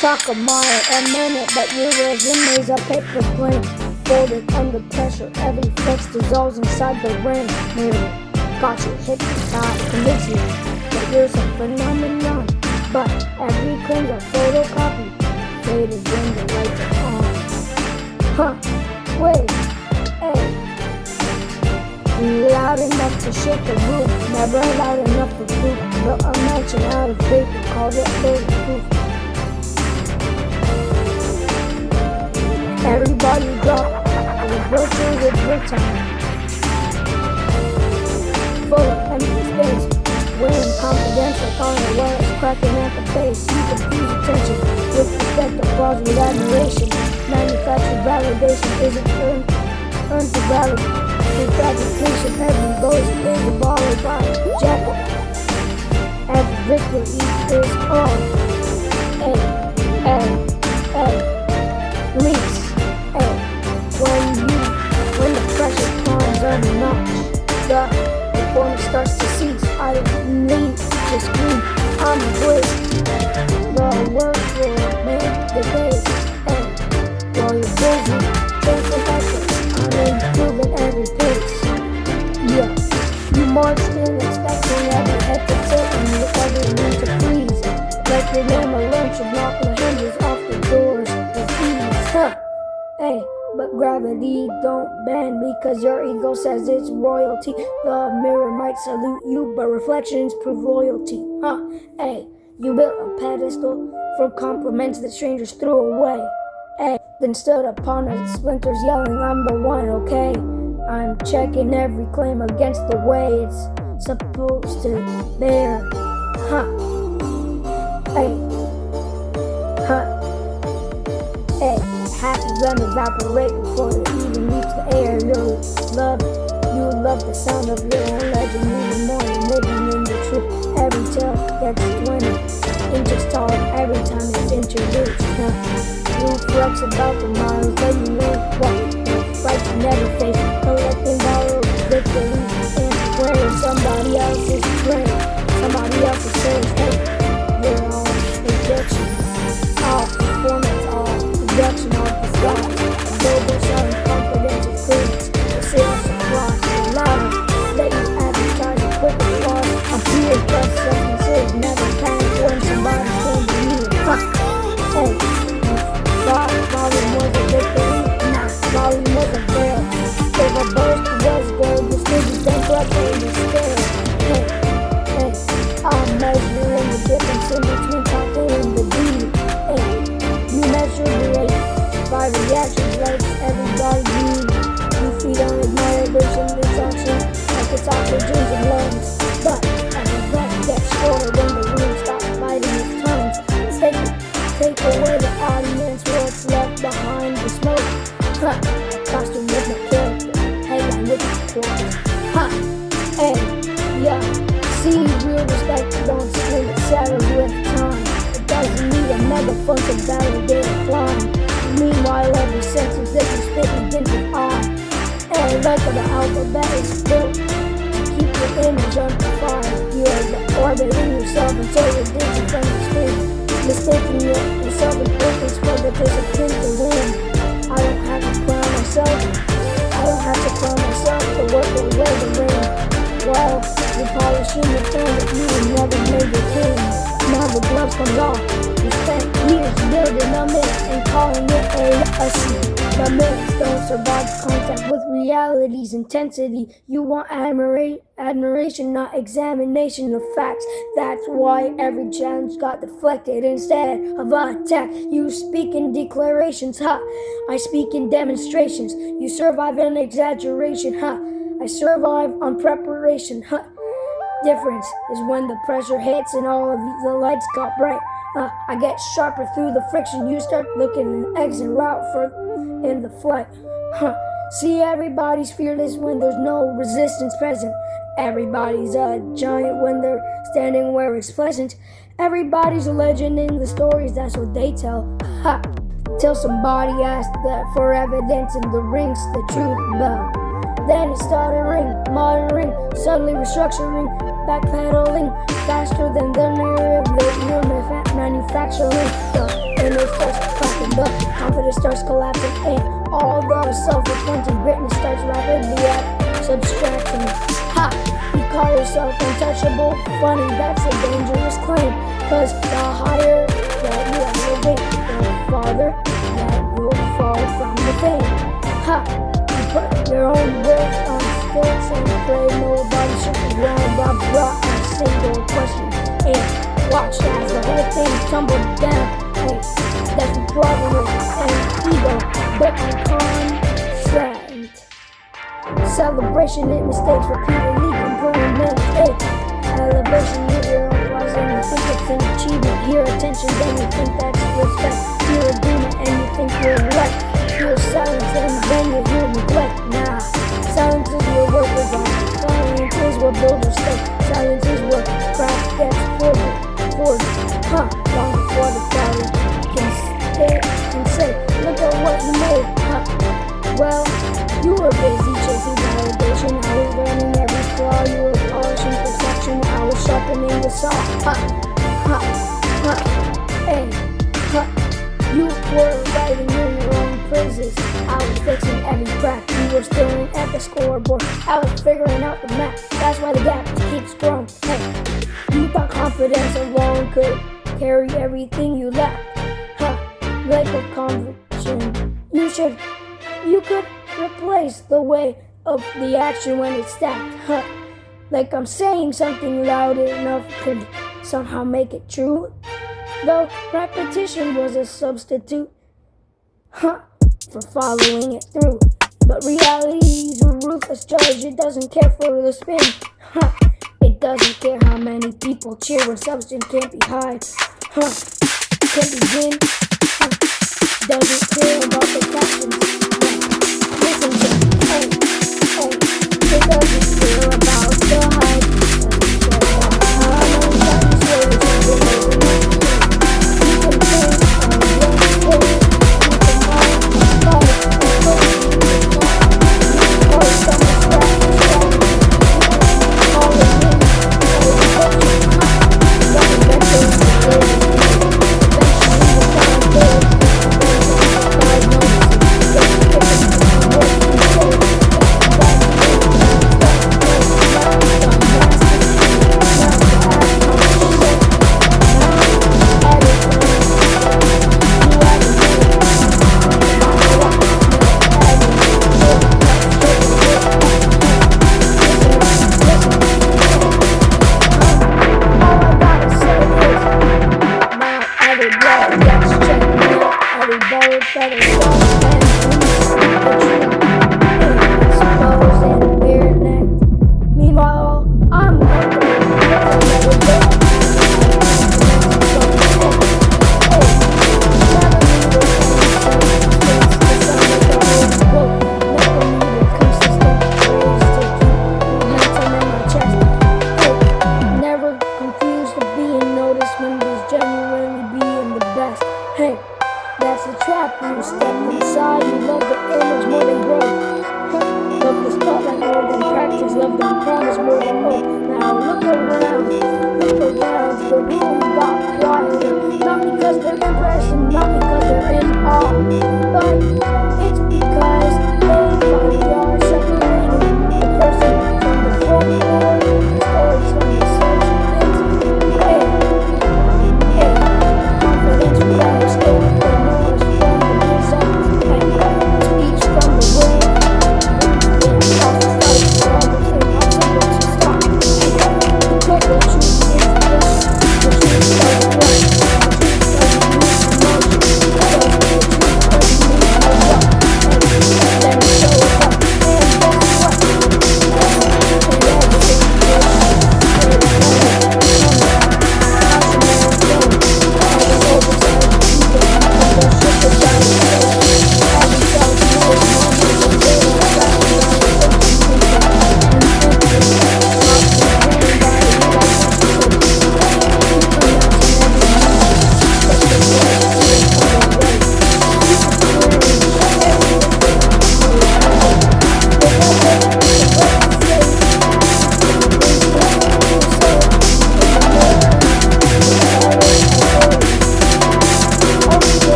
Talk a mile a minute, but your resume's a paper plane. Folded under pressure, every flex dissolves inside the ring. Mirror, got you hypnotized, convince you that you're some phenomenon. But every claim's a photocopy, faded when the lights are on. Wait, hey. Loud enough to shake the room, never loud enough for proof. Built a mansion out of paper, called it bulletproof. Everybody drop, the grocery with brick time. Full of empty space, wearing confidential, calling the words, cracking at the base. You confuse attention with respect, applause with admiration. Manufactured validation isn't earned to validate. Through fabrication, every boast is a baller by jacket. Every victory is on. Leaks. When the pressure climbs on the notch, the performance starts to cease. I don't need to scream, I'm the voice. The work will make the day. While you're busy, chasing effort, I'm improving every pace. Yeah, you marched in expecting every head to tilt and you ever need to freeze. Like your name alone should knock the hinges off the doors with ease. Hey, but gravity don't bend because your ego says it's royalty. The mirror might salute you, but reflections prove loyalty. Hey, you built a pedestal for compliments that strangers threw away. Hey, then stood upon its splinters yelling, I'm the one, okay? I'm checking every claim against the way it's supposed to bear. Hey, half of them evaporate before they even reach the air. You love the sound of your own legend even more than living in the truth. Every tale gets 20 inches tall every time it's introduced. You flex about the miles that you live, what fights you never face. Collecting borrowed victory and wearing somebody else's dream, somebody else's face. Hey, you're all projection, all performance, all production, all disguise. A global selling confidential clearance, the sales supply, the louder that you advertise a quick applause. A fear plus substances never panic when somebody came to you. Hey, volume was a victory, nah, volume was a veil. If a burst was gold, the stages bankrupt in the scale. Hey, I'm measuring the difference in between talking and the deed. Hey, you measure the rate by reactions like everybody needs. You feed on admiration, exhaustion, like it's oxygen's and lungs. But as the breath gets shorter when the room stops biting its tongues, take away the audience, what's left behind the smoke. Costume with my character, headline with my quotes. Hey, yeah, see real respect, don't scream it savage with time. It doesn't need a megaphone to validate a climb. Meanwhile, every sentence that you spit begins with I. And like the alphabet is built to keep your image amplified. You are orbiting yourself until you're dizzy from the screen. Mistaking your self-importance for the discipline to win. I don't have to crown myself. I don't have to crown myself to work or wear the ring. While you're polishing the thing that you never made your king. Now the gloves come off. You spent years building a myth and calling it a legacy. The myths don't survive contact with reality's intensity. You want admiration, not examination of facts. That's why every challenge got deflected instead of attack. You speak in declarations, I speak in demonstrations. You survive in exaggeration, I survive on preparation, Difference is when the pressure hits and all of the lights got bright. I get sharper through the friction. You start looking an exit route in the flight. See, everybody's fearless when there's no resistance present. Everybody's a giant when they're standing where it's pleasant. Everybody's a legend in the stories, that's what they tell. Till somebody asked that for evidence and the rings the truth bell. Then it started ring, monitoring, suddenly restructuring, backpedaling, faster than the narrative that you're manufacturing. The image starts cracking, the confidence starts collapsing, and all the self-appointed greatness starts rapidly at subtraction. Ha! You call yourself untouchable? Funny, that's a dangerous claim, cause the higher that you elevate, the farther that you'll fall from the fame. Ha! You put your own worth on stilts and play nobody should be wrong, blah blah, a single question, and watch as the whole thing tumbled down. Hey, that's the problem with an ego, but I consent. Celebration and mistakes repeatedly improvement. Hey, elevation, you're applause and you think it's an achievement. Hear attention, then you think that's respect. Hear agreement and you think you're right. Hear silence and then you hear neglect. Nah, silence is where work is on. Silence is where builders stay. Silence is where craft gets forged. Long before the crowd can stay and say, look at what you made. Well, you were busy chasing validation. I was learning every flaw. You were polishing perception. I was sharpening the saw. Hey, you were writing in your own praises. I was fixing every crack. You were staring at the scoreboard. I was figuring out the map. That's why the gap keeps growing. Hey, you thought confidence alone could carry everything you lacked. Like a conviction. You could replace the weight of the action when it's stacked. Like I'm saying something loud enough could somehow make it true. Though repetition was a substitute for following it through. But reality's a ruthless judge. It doesn't care for the spin. It doesn't care how many people cheer when substance can't be high. Can't begin. Doesn't care about the captions. Listen to hey, it doesn't care about the hype.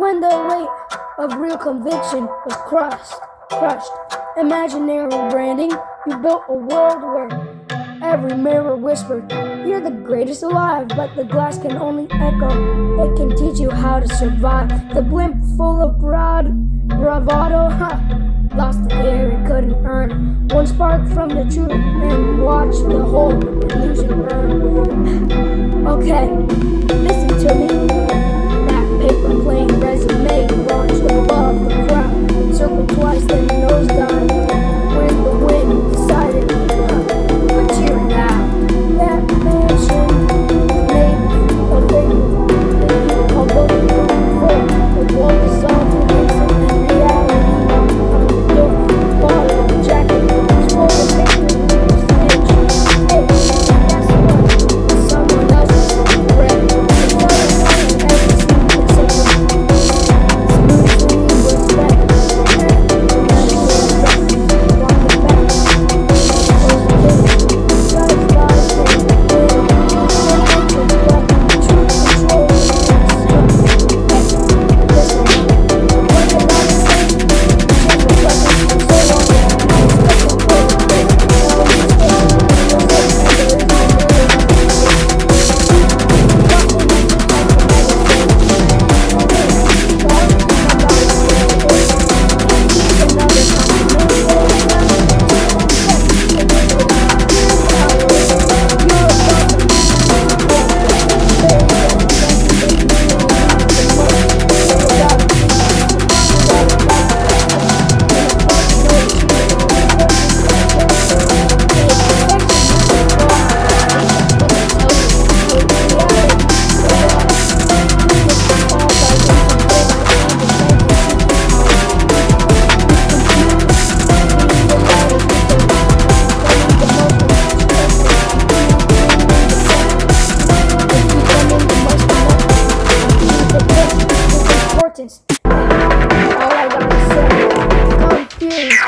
when the weight of real conviction was crushed. Imaginary branding, you built a world where every mirror whispered, "You're the greatest alive," but the glass can only echo. It can teach you how to survive. The blimp full of bravado, lost the air it couldn't earn. One spark from the truth and watch the whole illusion burn. Okay, listen to me. That paper plane resume launched above the crowd, circled twice, then nosedive. When the wind decided, we're cheering now. That mansion made a thing called voting for the wall dissolved in instant reality. On the door, bottle of the jacket, full of victory, stitch. Hey, guess what? Someone else's bread. Every single second. Smoothly respect. All I gotta say, confused,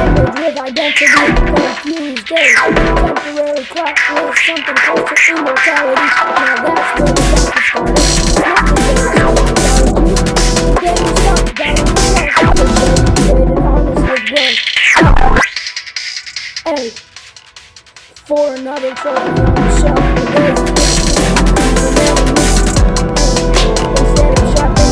ended with identity, confused days, temporary clock with something close to immortality. Now that's where the doctor started. Getting stuck, getting honest with work. Hey, for another trophy on the shelf. Instead of shopping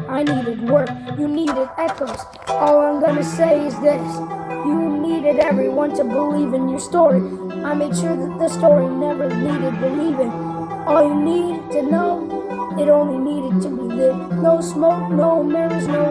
I needed work. You needed echoes. All I'm gonna say is this. You needed everyone to believe in your story. I made sure that the story never needed believing. All you need to know, it only needed to be lived. No smoke, no mirrors, no